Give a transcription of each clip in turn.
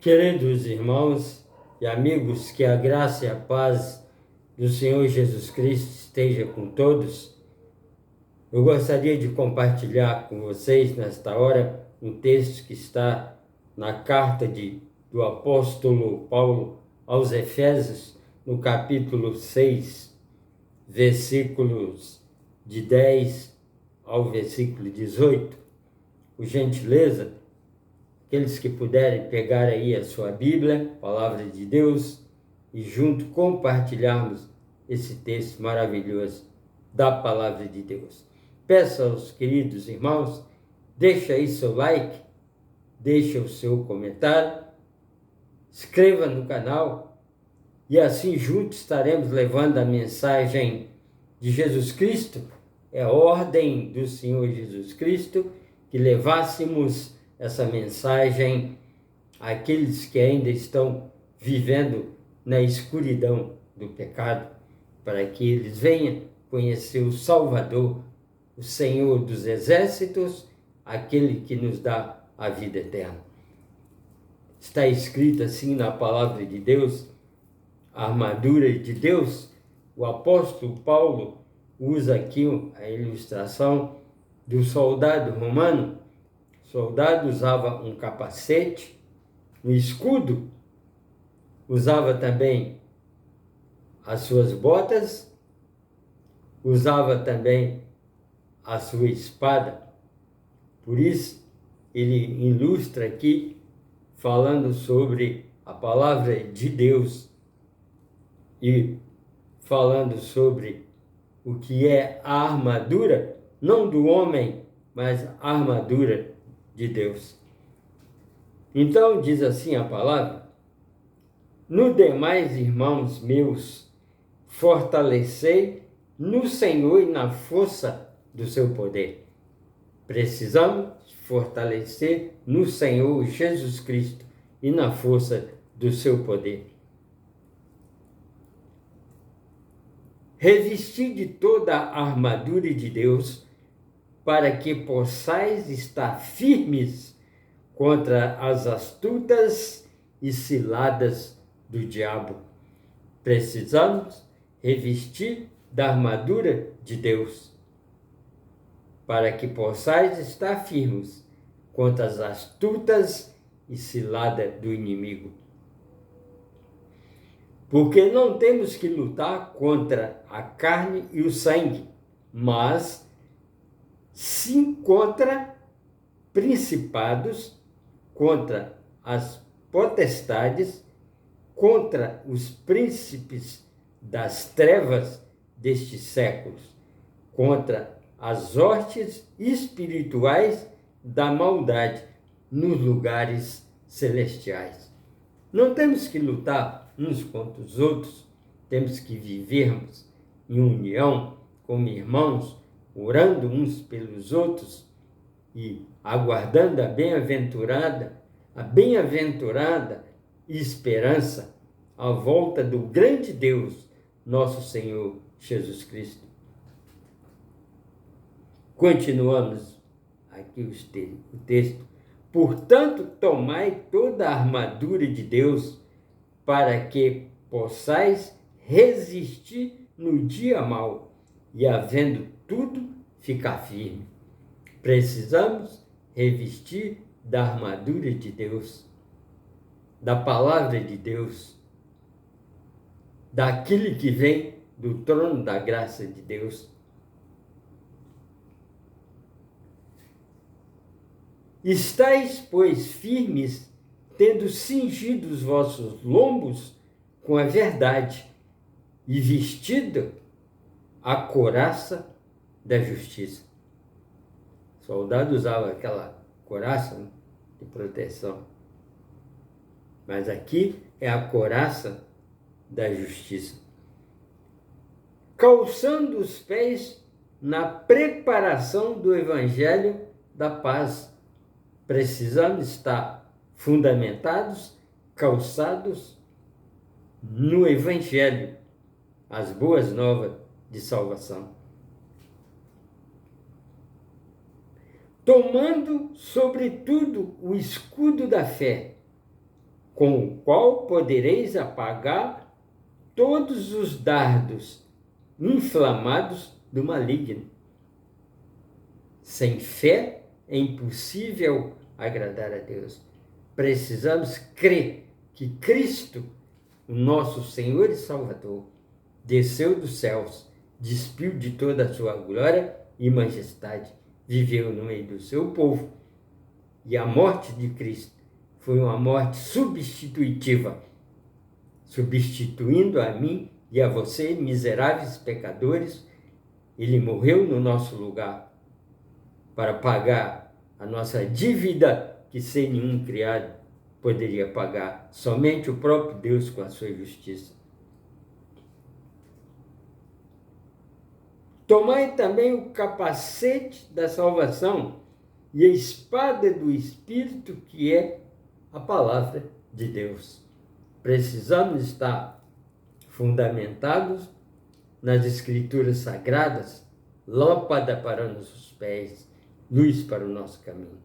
Queridos irmãos e amigos, que a graça e a paz do Senhor Jesus Cristo esteja com todos. Eu gostaria de compartilhar com vocês nesta hora um texto que está na carta do apóstolo Paulo aos Efésios, no capítulo 6, versículos de 10 ao versículo 18. Por gentileza, aqueles que puderem pegar aí a sua Bíblia, Palavra de Deus, e junto compartilharmos esse texto maravilhoso da Palavra de Deus. Peço aos queridos irmãos, deixa aí seu like, deixa o seu comentário, inscreva no canal e assim juntos estaremos levando a mensagem de Jesus Cristo. É a ordem do Senhor Jesus Cristo que levássemos essa mensagem àqueles que ainda estão vivendo na escuridão do pecado, para que eles venham conhecer o Salvador, o Senhor dos exércitos, aquele que nos dá a vida eterna. Está escrito assim na palavra de Deus, a armadura de Deus. O apóstolo Paulo usa aqui a ilustração do soldado romano. O soldado usava um capacete, um escudo, usava também as suas botas, usava também a sua espada. Por isso, ele ilustra aqui, falando sobre a palavra de Deus e falando sobre o que é a armadura, não do homem, mas a armadura de Deus. Então diz assim a palavra: no demais, irmãos meus, fortalecei no Senhor e na força do seu poder. Precisamos fortalecer no Senhor Jesus Cristo e na força do seu poder. Revestir de toda a armadura de Deus, para que possais estar firmes contra as astutas e ciladas do diabo. Precisamos revestir da armadura de Deus, para que possais estar firmes contra as astutas e ciladas do inimigo. Porque não temos que lutar contra a carne e o sangue, mas sim contra principados, contra as potestades, contra os príncipes das trevas destes séculos, contra as hostes espirituais da maldade nos lugares celestiais. Não temos que lutar uns contra os outros, temos que vivermos em união como irmãos, orando uns pelos outros e aguardando a bem-aventurada esperança, a volta do grande Deus, nosso Senhor Jesus Cristo. Continuamos aqui o texto. Portanto, tomai toda a armadura de Deus, para que possais resistir no dia mau e, havendo tudo, ficar firme. Precisamos revestir da armadura de Deus, da palavra de Deus, daquilo que vem do trono da graça de Deus. Estais, pois, firmes, tendo cingido os vossos lombos com a verdade e vestido a couraça da justiça. O soldado usava aquela couraça, né, de proteção. Mas aqui é a couraça da justiça. Calçando os pés na preparação do evangelho da paz. Precisamos estar fundamentados, calçados no evangelho, as boas novas de salvação. Tomando, sobretudo, o escudo da fé, com o qual podereis apagar todos os dardos inflamados do maligno. Sem fé é impossível agradar a Deus. Precisamos crer que Cristo, o nosso Senhor e Salvador, desceu dos céus, despiu de toda a sua glória e majestade, viveu no meio do seu povo. E a morte de Cristo foi uma morte substitutiva, substituindo a mim e a você, miseráveis pecadores. Ele morreu no nosso lugar para pagar a nossa dívida que sem nenhum criado poderia pagar, somente o próprio Deus com a sua justiça. Tomai também o capacete da salvação e a espada do Espírito, que é a palavra de Deus. Precisamos estar fundamentados nas Escrituras Sagradas, lâmpada para os nossos pés, luz para o nosso caminho.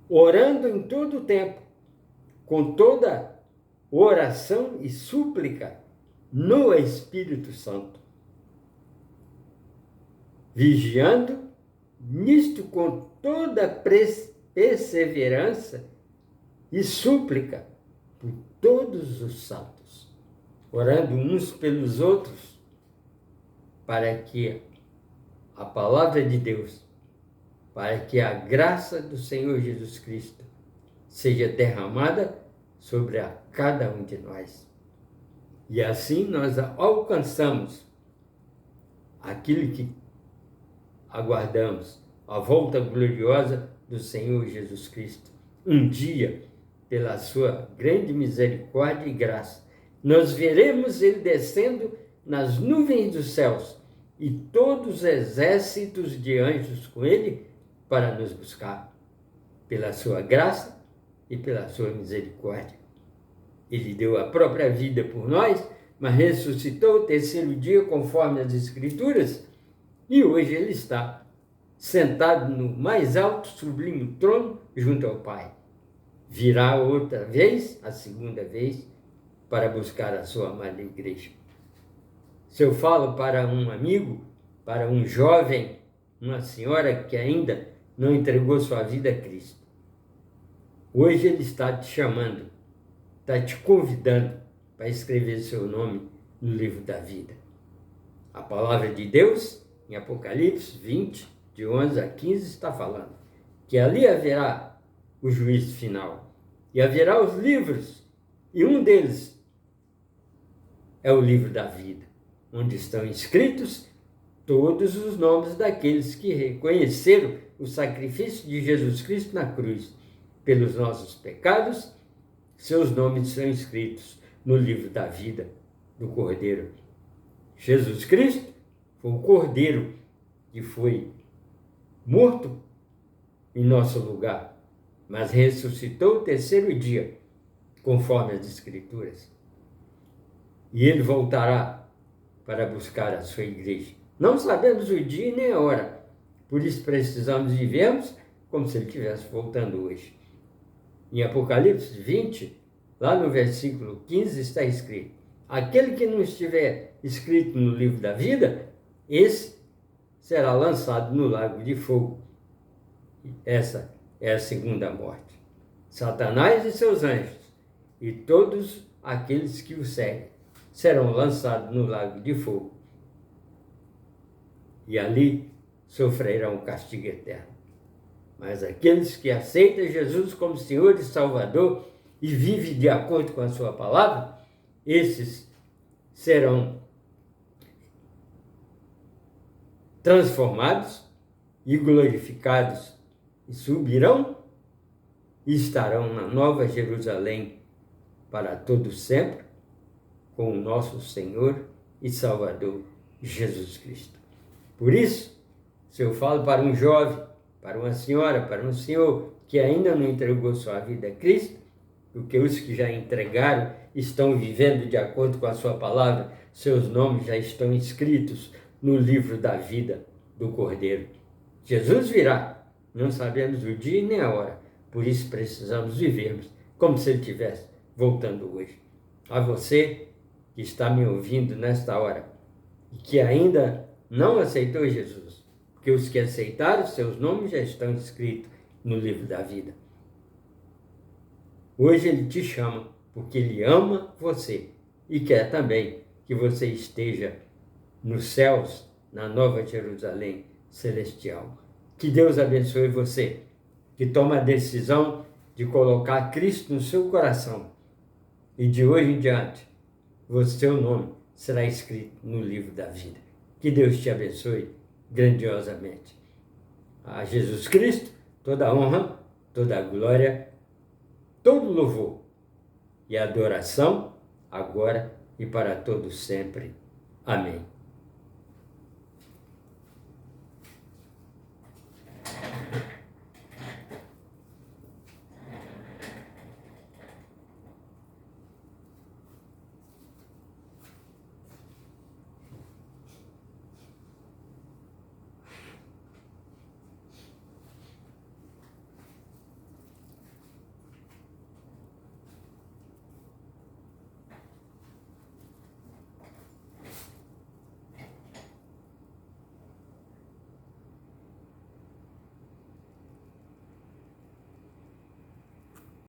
Orando em todo o tempo, com toda oração e súplica no Espírito Santo, vigiando nisto com toda perseverança e súplica por todos os santos, orando uns pelos outros, para que a palavra de Deus, para que a graça do Senhor Jesus Cristo seja derramada sobre a cada um de nós. E assim nós alcançamos aquilo que aguardamos, a volta gloriosa do Senhor Jesus Cristo. Um dia, pela sua grande misericórdia e graça, nós veremos ele descendo nas nuvens dos céus e todos os exércitos de anjos com ele para nos buscar, pela sua graça e pela sua misericórdia. Ele deu a própria vida por nós, mas ressuscitou o terceiro dia conforme as Escrituras, e hoje ele está sentado no mais alto sublime trono junto ao Pai. Virá outra vez, a segunda vez, para buscar a sua amada igreja. Se eu falo para um amigo, para um jovem, uma senhora que ainda não entregou sua vida a Cristo, hoje ele está te chamando, está te convidando para escrever seu nome no livro da vida. A palavra de Deus, em Apocalipse 20, de 11 a 15, está falando que ali haverá o juízo final e haverá os livros, e um deles é o livro da vida, onde estão inscritos todos os nomes daqueles que reconheceram o sacrifício de Jesus Cristo na cruz pelos nossos pecados. Seus nomes são escritos no livro da vida do Cordeiro. Jesus Cristo foi o Cordeiro que foi morto em nosso lugar, mas ressuscitou o terceiro dia, conforme as Escrituras. E ele voltará para buscar a sua igreja. Não sabemos o dia nem a hora, por isso precisamos vivermos como se ele estivesse voltando hoje. Em Apocalipse 20, lá no versículo 15, está escrito: aquele que não estiver escrito no livro da vida, esse será lançado no lago de fogo. Essa é a segunda morte. Satanás e seus anjos e todos aqueles que o seguem serão lançados no lago de fogo. E ali sofrerão o castigo eterno. Mas aqueles que aceitam Jesus como Senhor e Salvador e vivem de acordo com a sua palavra, esses serão transformados e glorificados e subirão e estarão na Nova Jerusalém para todo sempre com o nosso Senhor e Salvador Jesus Cristo. Por isso, se eu falo para um jovem, para uma senhora, para um senhor que ainda não entregou sua vida a Cristo, porque os que já entregaram estão vivendo de acordo com a sua palavra, seus nomes já estão inscritos no livro da vida do Cordeiro. Jesus virá não sabemos o dia nem a hora, por isso precisamos vivermos como se Ele estivesse voltando hoje. A você que está me ouvindo nesta hora e que ainda não aceitou Jesus, porque os que aceitaram, seus nomes já estão escritos no livro da vida. Hoje Ele te chama porque Ele ama você e quer também que você esteja nos céus, na Nova Jerusalém celestial. Que Deus abençoe você, que toma a decisão de colocar Cristo no seu coração. E de hoje em diante, o seu nome será escrito no livro da vida. Que Deus te abençoe grandiosamente. A Jesus Cristo, toda a honra, toda a glória, todo o louvor e adoração, agora e para todos sempre. Amém.